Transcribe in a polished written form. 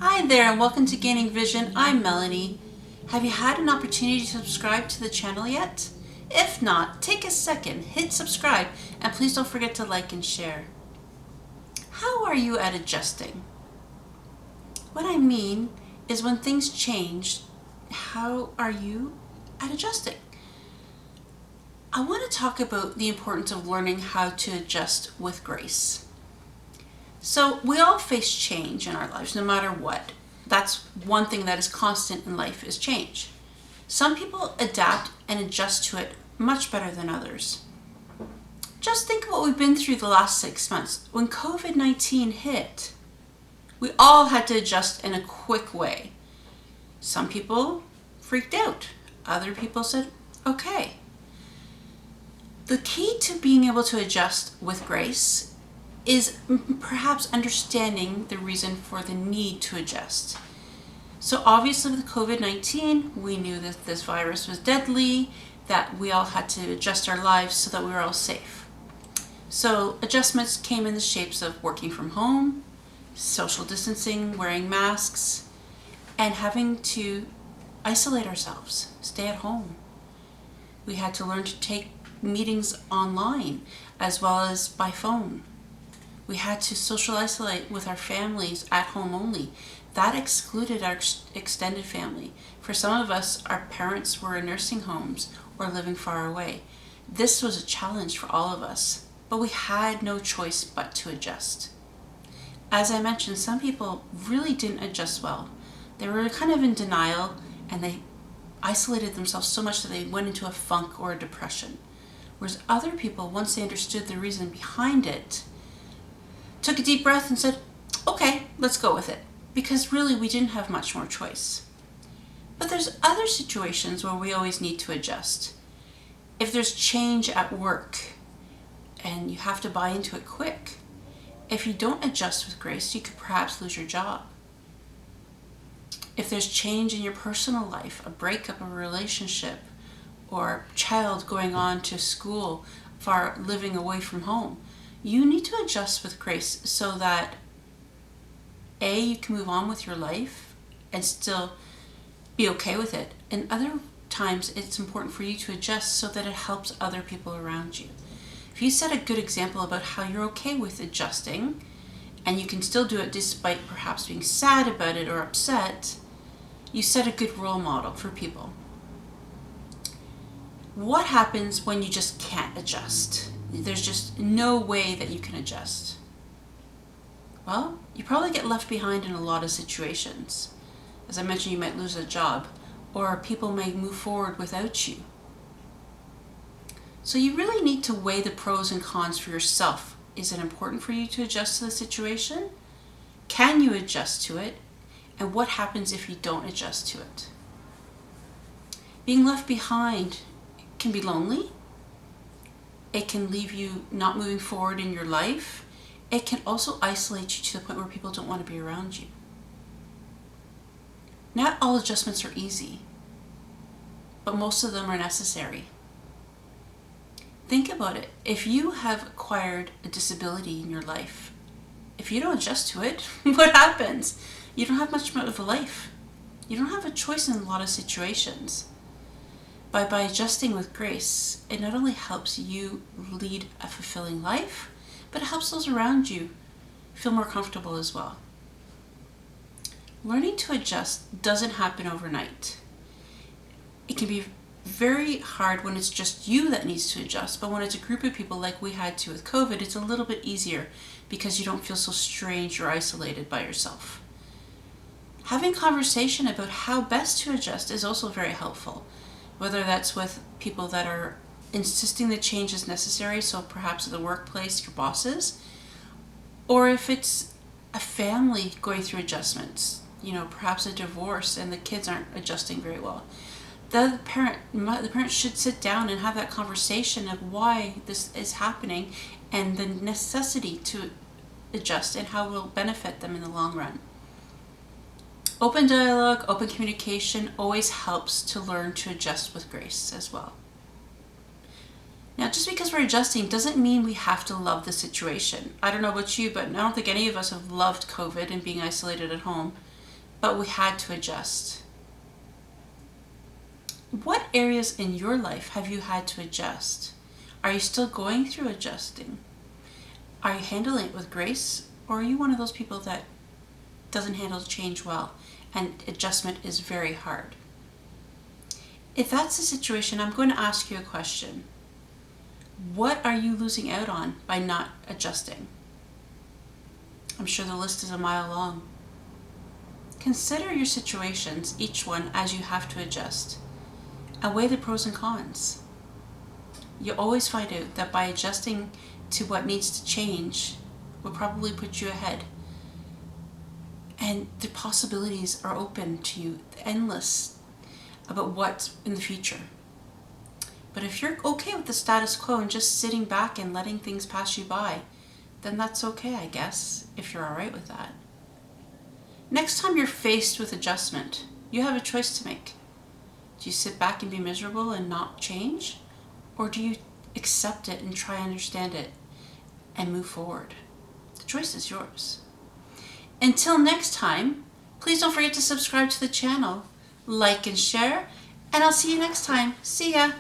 Hi there and welcome to Gaining Vision. I'm Melanie. Have you had an opportunity to subscribe to the channel yet? If not, take a second, hit subscribe, and please don't forget to like and share. How are you at adjusting? What I mean is when things change, how are you at adjusting? I want to talk about the importance of learning how to adjust with grace. So we all face change in our lives, no matter what. That's one thing that is constant in life is change. Some people adapt and adjust to it much better than others. Just think of what we've been through the last 6 months. When COVID-19 hit, we all had to adjust in a quick way. Some people freaked out. Other people said, okay. The key to being able to adjust with grace is perhaps understanding the reason for the need to adjust. So obviously with COVID-19, we knew that this virus was deadly, that we all had to adjust our lives so that we were all safe. So adjustments came in the shapes of working from home, social distancing, wearing masks, and having to isolate ourselves, stay at home. We had to learn to take meetings online as well as by phone. We had to social isolate with our families at home only. That excluded our extended family. For some of us, our parents were in nursing homes or living far away. This was a challenge for all of us, but we had no choice but to adjust. As I mentioned, some people really didn't adjust well. They were kind of in denial and they isolated themselves so much that they went into a funk or a depression. Whereas other people, once they understood the reason behind it, took a deep breath and said, okay, let's go with it. Because really we didn't have much more choice. But there's other situations where we always need to adjust. If there's change at work and you have to buy into it quick, if you don't adjust with grace, you could perhaps lose your job. If there's change in your personal life, a breakup of a relationship, or a child going on to school, far living away from home, you need to adjust with grace so that A, you can move on with your life and still be okay with it. And other times it's important for you to adjust so that it helps other people around you. If you set a good example about how you're okay with adjusting and you can still do it despite perhaps being sad about it or upset, you set a good role model for people. What happens when you just can't adjust? There's just no way that you can adjust. Well, you probably get left behind in a lot of situations. As I mentioned, you might lose a job, or people may move forward without you. So you really need to weigh the pros and cons for yourself. Is it important for you to adjust to the situation? Can you adjust to it? And what happens if you don't adjust to it? Being left behind can be lonely. It can leave you not moving forward in your life. It can also isolate you to the point where people don't want to be around you. Not all adjustments are easy, but most of them are necessary. Think about it. If you have acquired a disability in your life, if you don't adjust to it, what happens? You don't have much of a life. You don't have a choice in a lot of situations. By adjusting with grace, it not only helps you lead a fulfilling life, but it helps those around you feel more comfortable as well. Learning to adjust doesn't happen overnight. It can be very hard when it's just you that needs to adjust, but when it's a group of people like we had to with COVID, it's a little bit easier because you don't feel so strange or isolated by yourself. Having conversation about how best to adjust is also very helpful. Whether that's with people that are insisting the change is necessary, so perhaps at the workplace, your bosses, or if it's a family going through adjustments, perhaps a divorce and the kids aren't adjusting very well. The parent should sit down and have that conversation of why this is happening and the necessity to adjust and how it will benefit them in the long run. Open dialogue, open communication always helps to learn to adjust with grace as well. Now, just because we're adjusting doesn't mean we have to love the situation. I don't know about you, but I don't think any of us have loved COVID and being isolated at home. but we had to adjust. What areas in your life have you had to adjust? Are you still going through adjusting? Are you handling it with grace, or are you one of those people that doesn't handle change well and adjustment is very hard? If that's the situation, I'm going to ask you a question. What are you losing out on by not adjusting? I'm sure the list is a mile long. Consider your situations, each one, as you have to adjust, and weigh the pros and cons. You'll always find out that by adjusting to what needs to change will probably put you ahead. And the possibilities are open to you, endless, about what's in the future. But if you're okay with the status quo and just sitting back and letting things pass you by, then that's okay, I guess, if you're all right with that. Next time you're faced with adjustment, you have a choice to make. Do you sit back and be miserable and not change? Or do you accept it and try to understand it and move forward? The choice is yours. Until next time, please don't forget to subscribe to the channel, like and share, and I'll see you next time. See ya!